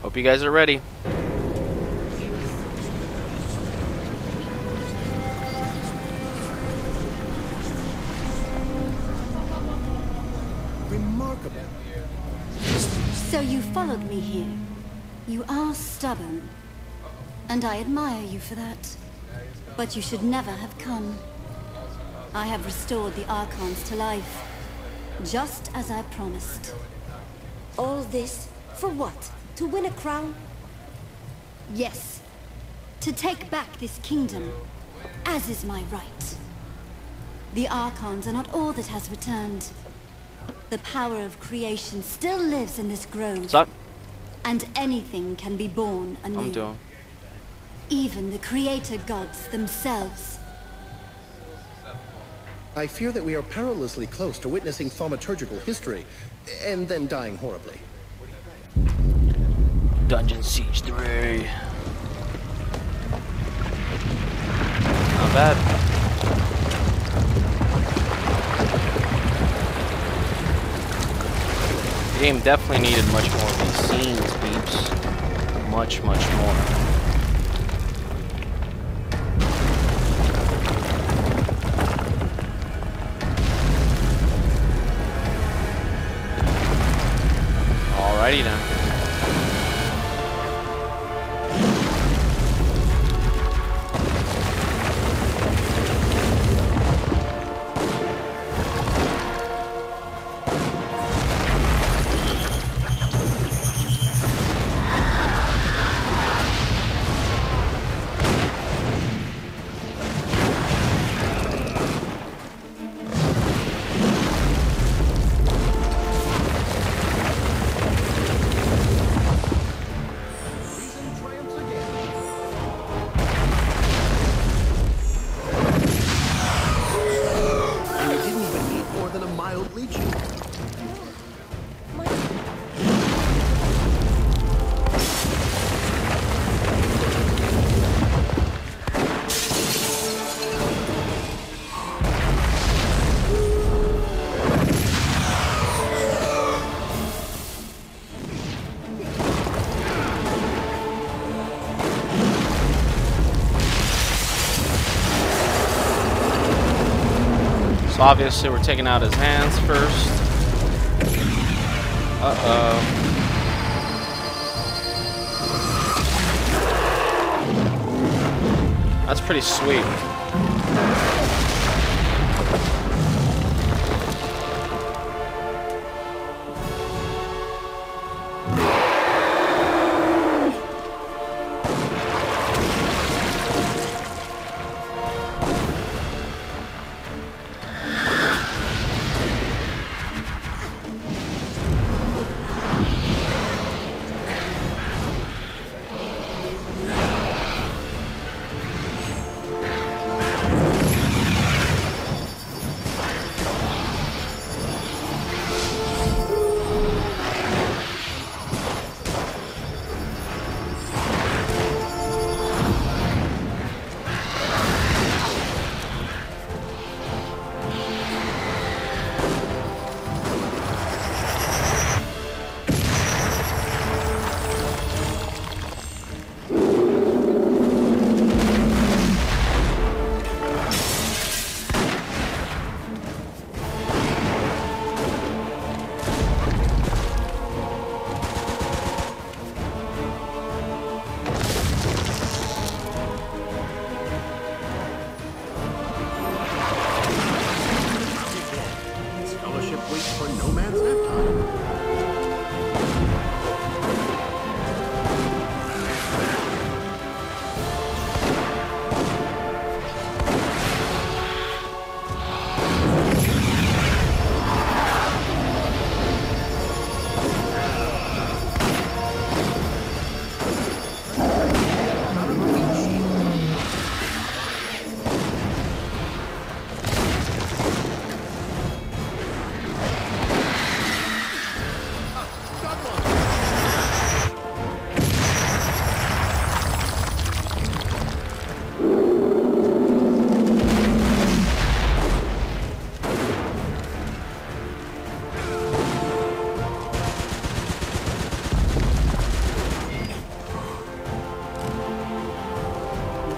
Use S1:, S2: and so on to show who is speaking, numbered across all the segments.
S1: Hope you guys are ready.
S2: Remarkable.
S3: So you followed me here. You are stubborn. And I admire you for that. But you should never have come. I have restored the Archons to life. Just as I promised.
S4: All this for what? To win a crown?
S3: Yes. To take back this kingdom, as is my right. The Archons are not all that has returned. The power of creation still lives in this grove.
S1: What's up?
S3: And anything can be born anew.
S1: I'm doing.
S3: Even the creator gods themselves.
S2: I fear that we are perilously close to witnessing thaumaturgical history, and then dying horribly.
S1: Dungeon Siege 3. Not bad. The game definitely needed much more of these scenes, peeps. Much more. Alrighty then. So obviously we're taking out his hands first. Uh-oh. That's pretty sweet.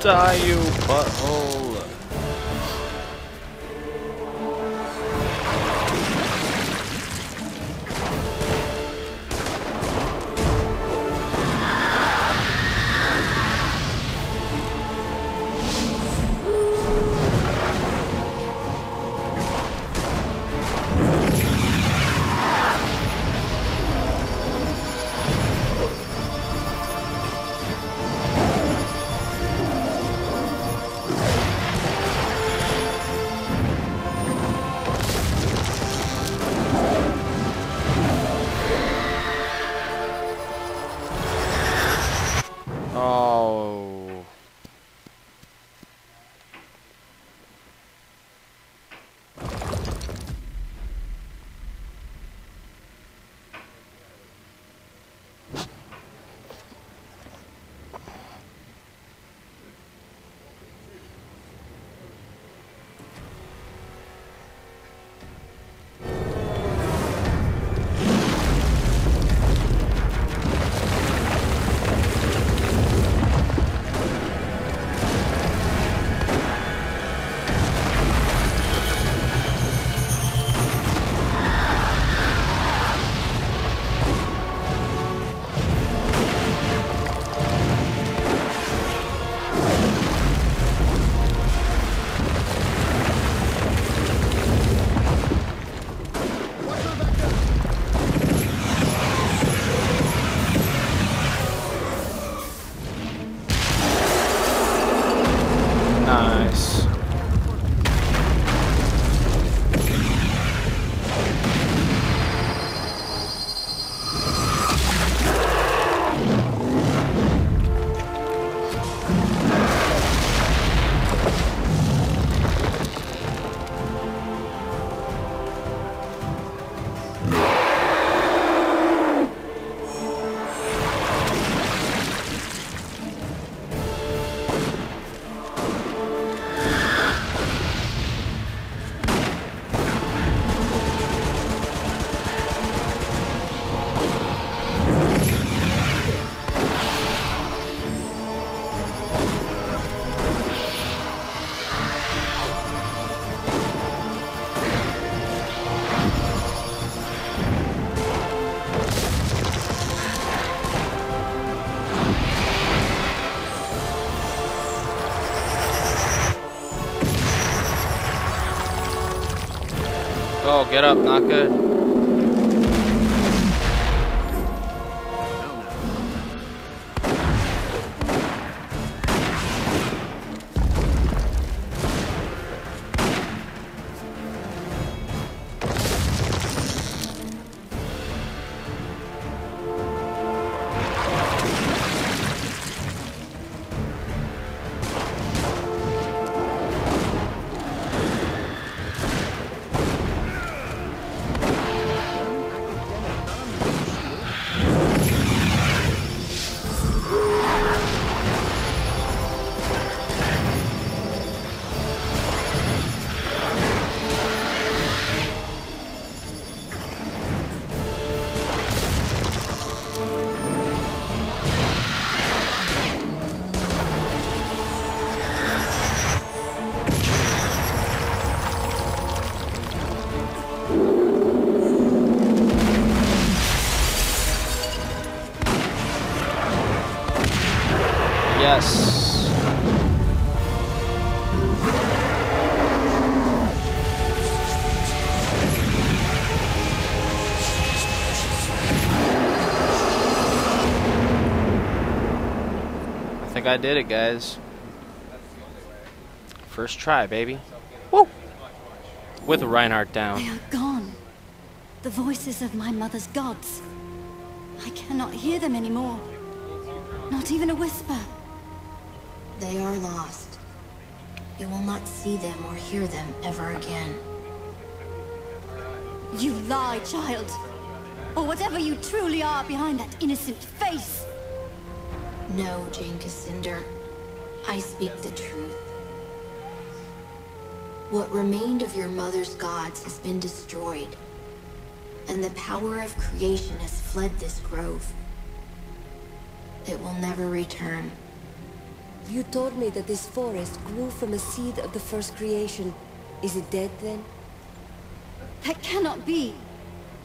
S1: Die, you butthole. Oh. Nice. Oh, get up, not good. Yes. I think I did it, guys. First try, baby. Woo! With Reinhardt down.
S3: They are gone. The voices of my mother's gods. I cannot hear them anymore. Not even a whisper.
S4: They are lost. You will not see them or hear them ever again.
S3: You lie, child. Or whatever you truly are behind that innocent face.
S4: No, Jane Cassandra. I speak the truth. What remained of your mother's gods has been destroyed, and the power of creation has fled this grove. It will never return.
S5: You told me that this forest grew from a seed of the first creation. Is it dead then?
S3: That cannot be.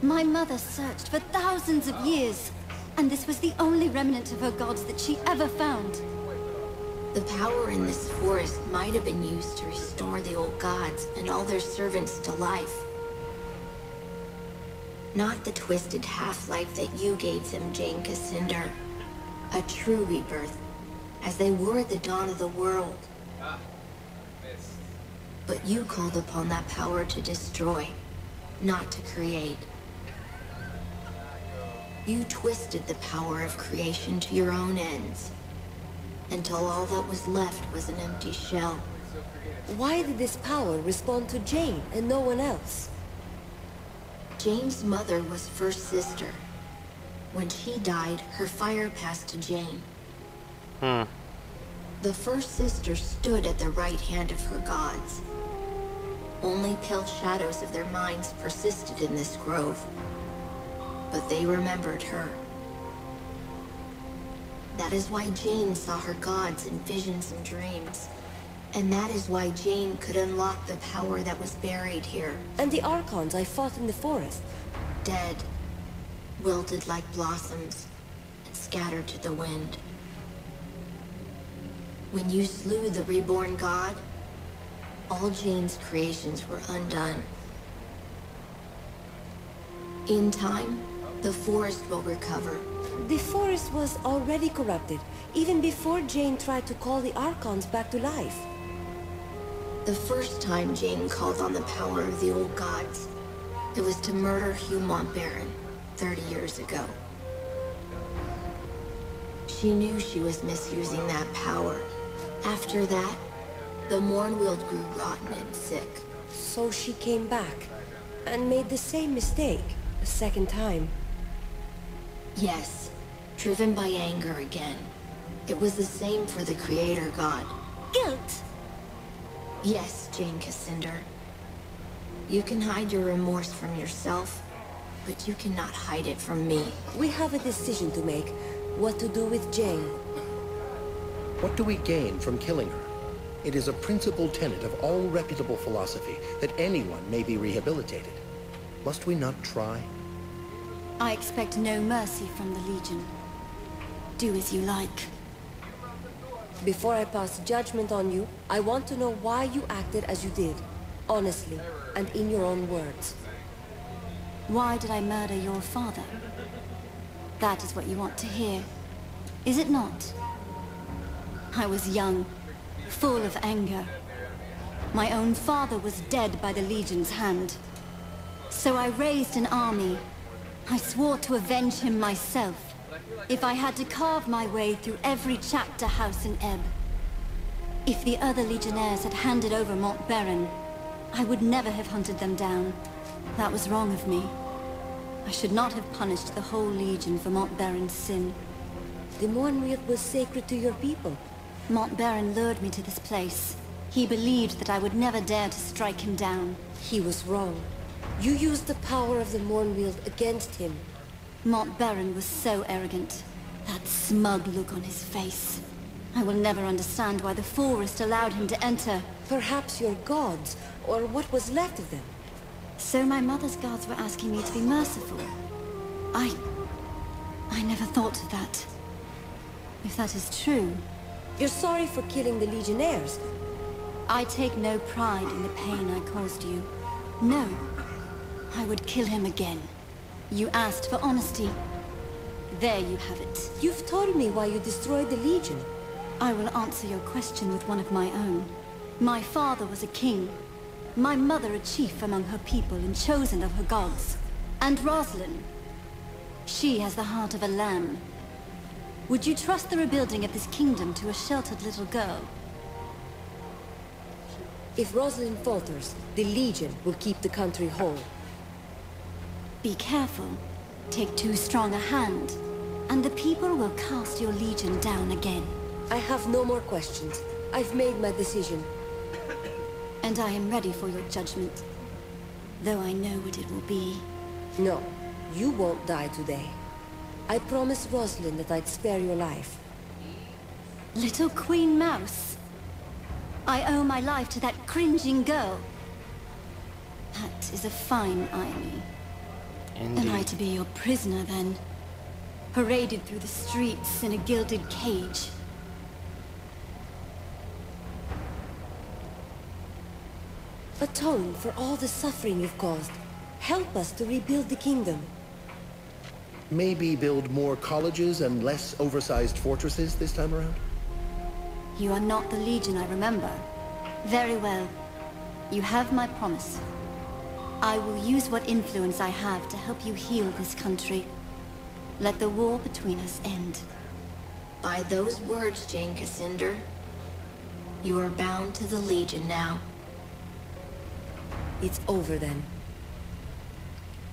S3: My mother searched for thousands of years, and this was the only remnant of her gods that she ever found.
S4: The power in this forest might have been used to restore the old gods and all their servants to life. Not the twisted half-life that you gave them, Jane Cassinder. A true rebirth, as they were at the dawn of the world. But you called upon that power to destroy, not to create. You twisted the power of creation to your own ends, until all that was left was an empty shell.
S5: Why did this power respond to Jane and no one else?
S4: Jane's mother was first sister. When she died, her fire passed to Jane. The first sister stood at the right hand of her gods. Only pale shadows of their minds persisted in this grove. But they remembered her. That is why Jane saw her gods in visions and dreams. And that is why Jane could unlock the power that was buried here.
S5: And the Archons I fought in the forest?
S4: Dead. Wilted like blossoms, and scattered to the wind. When you slew the reborn god, all Jane's creations were undone. In time, the forest will recover.
S5: The forest was already corrupted, even before Jane tried to call the Archons back to life.
S4: The first time Jane called on the power of the old gods, it was to murder Hugh Montbaron 30 years ago. She knew she was misusing that power. After that, the Mournweald grew rotten and sick.
S5: So she came back, and made the same mistake, a second time.
S4: Yes, driven by anger again. It was the same for the Creator God.
S3: Guilt!
S4: Yes, Jane Cassinder. You can hide your remorse from yourself, but you cannot hide it from me.
S5: We have a decision to make, what to do with Jane.
S2: What do we gain from killing her? It is a principal tenet of all reputable philosophy that anyone may be rehabilitated. Must we not try?
S3: I expect no mercy from the Legion. Do as you like.
S5: Before I pass judgment on you, I want to know why you acted as you did. Honestly, and in your own words.
S3: Why did I murder your father? That is what you want to hear, is it not? I was young, full of anger. My own father was dead by the Legion's hand. So I raised an army. I swore to avenge him myself, if I had to carve my way through every chapter house in Ebb. If the other Legionnaires had handed over Montbaron, I would never have hunted them down. That was wrong of me. I should not have punished the whole Legion for Montbaron's sin.
S5: The Mournweald was sacred to your people.
S3: Montbaron lured me to this place. He believed that I would never dare to strike him down.
S5: He was wrong. You used the power of the Mournweald against him.
S3: Montbaron was so arrogant. That smug look on his face. I will never understand why the forest allowed him to enter.
S5: Perhaps your gods, or what was left of them.
S3: So my mother's gods were asking me to be merciful. I never thought of that. If that is true...
S5: You're sorry for killing the Legionnaires.
S3: I take no pride in the pain I caused you. No. I would kill him again. You asked for honesty. There you have it.
S5: You've told me why you destroyed the Legion.
S3: I will answer your question with one of my own. My father was a king. My mother a chief among her people and chosen of her gods. And Rosalind. She has the heart of a lamb. Would you trust the rebuilding of this kingdom to a sheltered little girl?
S5: If Rosalind falters, the Legion will keep the country whole.
S3: Be careful. Take too strong a hand, and the people will cast your Legion down again.
S5: I have no more questions. I've made my decision.
S3: And I am ready for your judgment, though I know what it will be.
S5: No, you won't die today. I promised Rosalind that I'd spare your life.
S3: Little Queen Mouse. I owe my life to that cringing girl. That is a fine irony.
S1: Indeed.
S3: Am I to be your prisoner, then? Paraded through the streets in a gilded cage.
S5: Atone for all the suffering you've caused. Help us to rebuild the kingdom.
S2: Maybe build more colleges and less oversized fortresses this time around?
S3: You are not the Legion I remember. Very well. You have my promise. I will use what influence I have to help you heal this country. Let the war between us end.
S4: By those words, Jane Cassinder, you are bound to the Legion now.
S5: It's over then.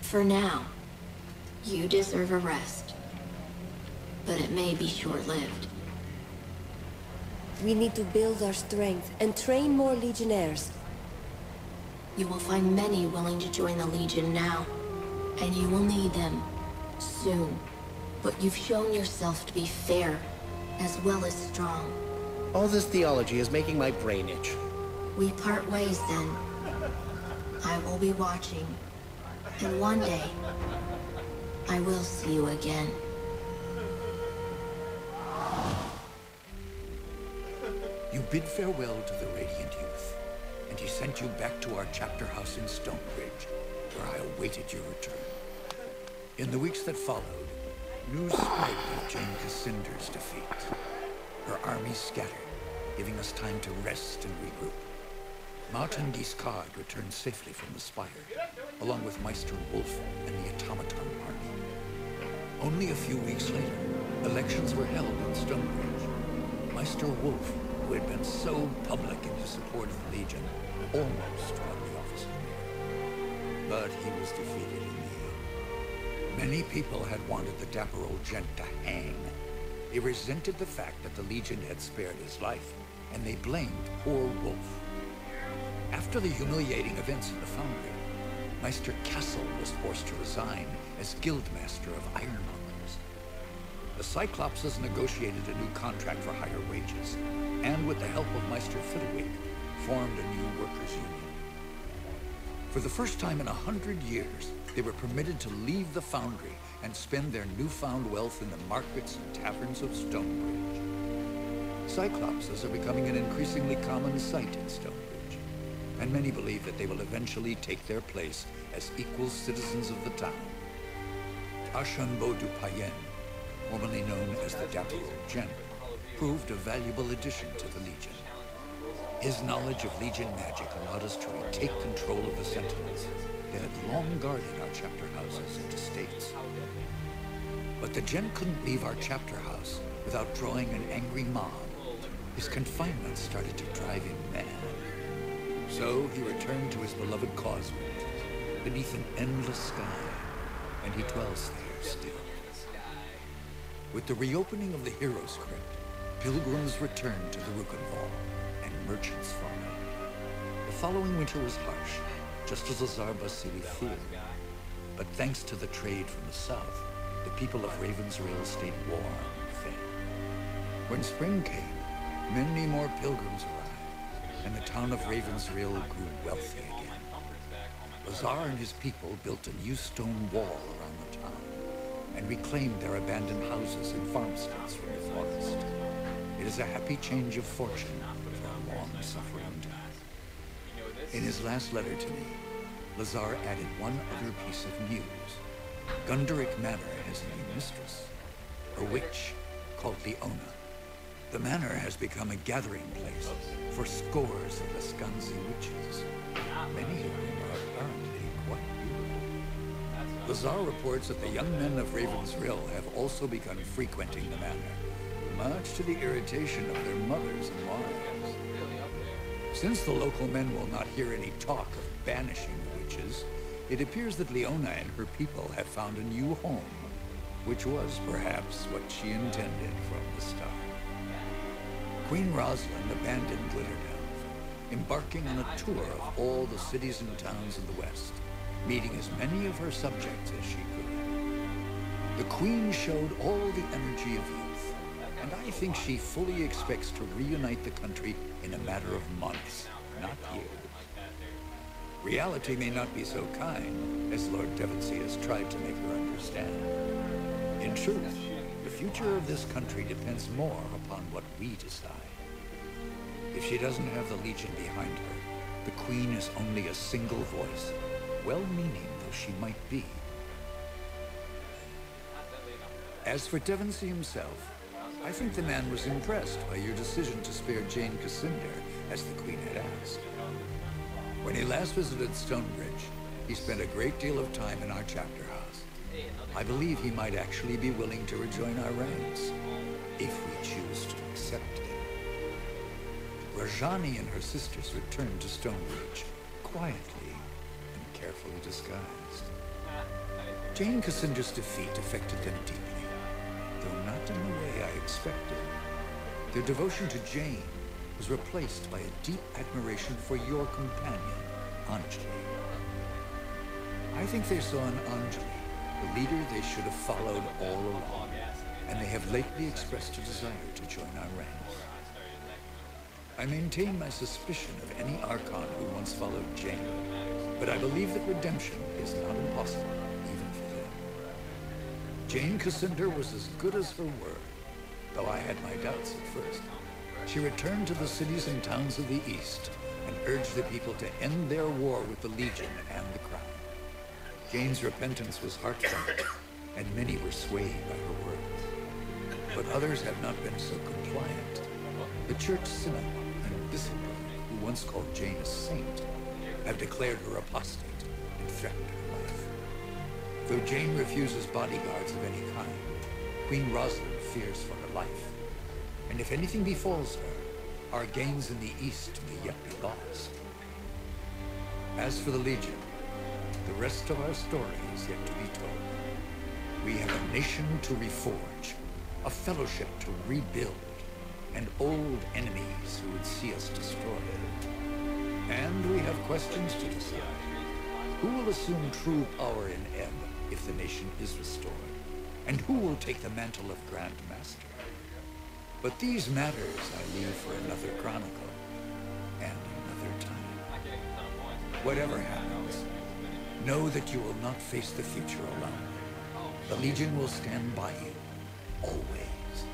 S4: For now, you deserve a rest. But it may be short-lived.
S5: We need to build our strength and train more Legionnaires.
S4: You will find many willing to join the Legion now, and you will need them soon. But you've shown yourself to be fair, as well as strong.
S2: All this theology is making my brain itch.
S4: We part ways then. I will be watching, and one day, I will see you again.
S6: You bid farewell to the Radiant Youth, and he sent you back to our chapter house in Stonebridge, where I awaited your return. In the weeks that followed, news spread of Jane Cassinder's defeat. Her army scattered, giving us time to rest and regroup. Martin Guiscard returned safely from the Spire, along with Meister Wolf and the Automaton army. Only a few weeks later, elections were held in Stonebridge. Meister Wolf, who had been so public in his support of the Legion, almost won the office of mayor. But he was defeated in the end. Many people had wanted the dapper old gent to hang. They resented the fact that the Legion had spared his life, and they blamed poor Wolf. After the humiliating events in the Foundry, Meister Castle was forced to resign as Guildmaster of Ironmongers. The Cyclopses negotiated a new contract for higher wages, and with the help of Meister Fiddlewig, formed a new workers' union. For the first time in 100 years, they were permitted to leave the Foundry and spend their newfound wealth in the markets and taverns of Stonebridge. Cyclopses are becoming an increasingly common sight in Stonebridge, and many believe that they will eventually take their place as equal citizens of the town. Archambault du Payen, formerly known as the Dapper Old Gent, proved a valuable addition to the Legion. His knowledge of Legion magic allowed us to retake control of the Sentinels that had long guarded our chapter houses and estates. But the Gent couldn't leave our chapter house without drawing an angry mob. His confinement started to drive him mad. So he returned to his beloved Causeway, beneath an endless sky, and he dwells there still. With the reopening of the Heroes Crypt, pilgrims returned to the Rukenval, and merchants followed. The following winter was harsh, just as Lazar Basili feared. But thanks to the trade from the south, the people of Ravensrail stayed warm and fed. When spring came, many more pilgrims arrived, and the town of Ravensrail grew wealthy again. Lazar and his people built a new stone wall around the town, and reclaimed their abandoned houses and farmsteads from the forest. It is a happy change of fortune for a long-suffering town. In his last letter to me, Lazar added one other piece of news. Gunderic Manor has a new mistress, a witch called Leona. The manor has become a gathering place for scores of Lascanzi witches, many of whom are apparently quite beautiful. Lazar reports that the young men of Ravensrill have also begun frequenting the manor, much to the irritation of their mothers and wives. Since the local men will not hear any talk of banishing the witches, it appears that Leona and her people have found a new home, which was perhaps what she intended from the start. Queen Rosalind abandoned Glitterdelve, embarking on a tour of all the cities and towns in the West, meeting as many of her subjects as she could. The Queen showed all the energy of youth, And I think she fully expects to reunite the country in a matter of months, not years. Reality may not be so kind as Lord Devonsey has tried to make her understand. In truth, the future of this country depends more upon what we decide. If she doesn't have the Legion behind her, the Queen is only a single voice, well-meaning though she might be. As for Devonsey himself, I think the man was impressed by your decision to spare Jane Cassinder, as the Queen had asked. When he last visited Stonebridge, he spent a great deal of time in our chapter house. I believe he might actually be willing to rejoin our ranks, if we choose to accept him. Rajani and her sisters returned to Stonebridge, quietly and carefully disguised. Jane Cassinder's defeat affected them deeply, though not in the way I expected. Their devotion to Jane was replaced by a deep admiration for your companion, Anjali. I think they saw in Anjali the leader they should have followed all along, and they have lately expressed a desire to join our ranks. I maintain my suspicion of any Archon who once followed Jane, but I believe that redemption is not impossible, even for them. Jane Cassinder was as good as her word, though I had my doubts at first. She returned to the cities and towns of the East and urged the people to end their war with the Legion and the Crown. Jane's repentance was heartfelt, and many were swayed by her words. But others have not been so compliant. The Church Synod and Bisselberg, who once called Jane a saint, have declared her apostate and threatened her life. Though Jane refuses bodyguards of any kind, Queen Rosalind fears for her life. And if anything befalls her, our gains in the East may yet be lost. As for the Legion, the rest of our story is yet to be told. We have a nation to reforge, a fellowship to rebuild, and old enemies who would see us destroyed. And we have questions to decide. Who will assume true power in Ebb if the nation is restored? And who will take the mantle of Grand Master? But these matters I leave for another chronicle, and another time. Whatever happens, know that you will not face the future alone. The Legion will stand by you, always.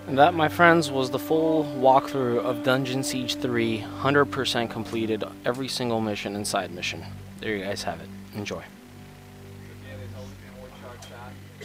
S1: And that, my friends, was the full walkthrough of Dungeon Siege 3, 100% completed, every single mission and side mission. There you guys have it. Enjoy.